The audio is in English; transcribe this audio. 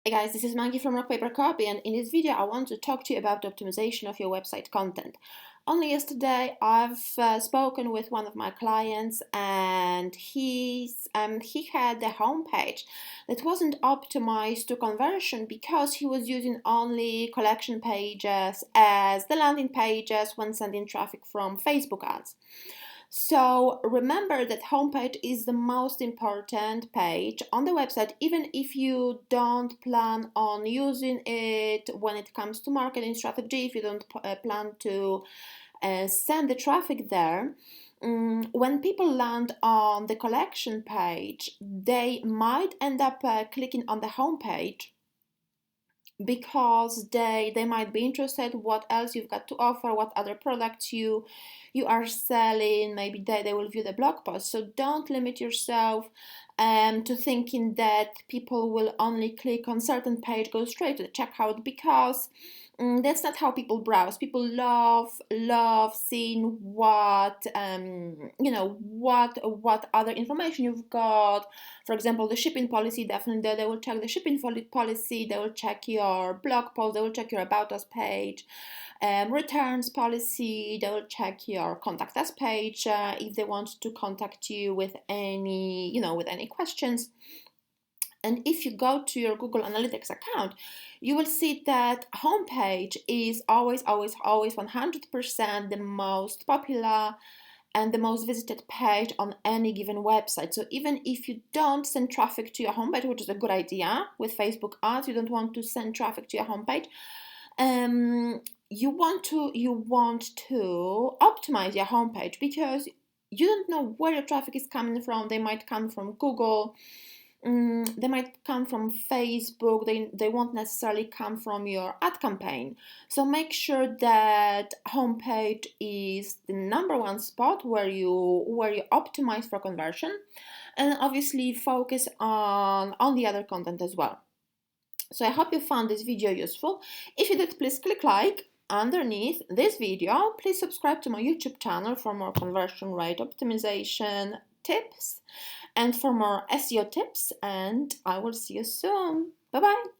Hey guys, this is Maggie from Rock Paper Copy, and in this video I want to talk to you about the optimization of your website content. Only yesterday I've spoken with one of my clients, and he had the homepage that wasn't optimized to conversion because he was using only collection pages as the landing pages when sending traffic from Facebook ads. So remember that homepage is the most important page on the website, even if you don't plan on using it when it comes to marketing strategy, if you don't plan to send the traffic there. When people land on the collection page, they might end up clicking on the homepage because they might be interested what else you've got to offer, what other products you are selling. Maybe they will view the blog post. So don't limit yourself to thinking that people will only click on certain page, go straight to the checkout, because that's not how people browse. People love seeing what what other information you've got. For example, the shipping policy. Definitely they will check the shipping policy. They will check your blog post. They will check your about us page. Returns policy. They will check your contact us page if they want to contact you with any questions. And if you go to your Google Analytics account, you will see that homepage is always 100% the most popular and the most visited page on any given website. So even if you don't send traffic to your homepage, which is a good idea with Facebook ads, you don't want to send traffic to your homepage. You want to optimize your homepage, because you don't know where your traffic is coming from. They might come from Google. They might come from Facebook. They won't necessarily come from your ad campaign. So make sure that homepage is the number one spot where you optimize for conversion, and obviously focus on the other content as well. So I hope you found this video useful. If you did, please click like underneath this video. Please subscribe to my YouTube channel for more conversion rate optimization tips and for more SEO tips, and I will see you soon. Bye bye.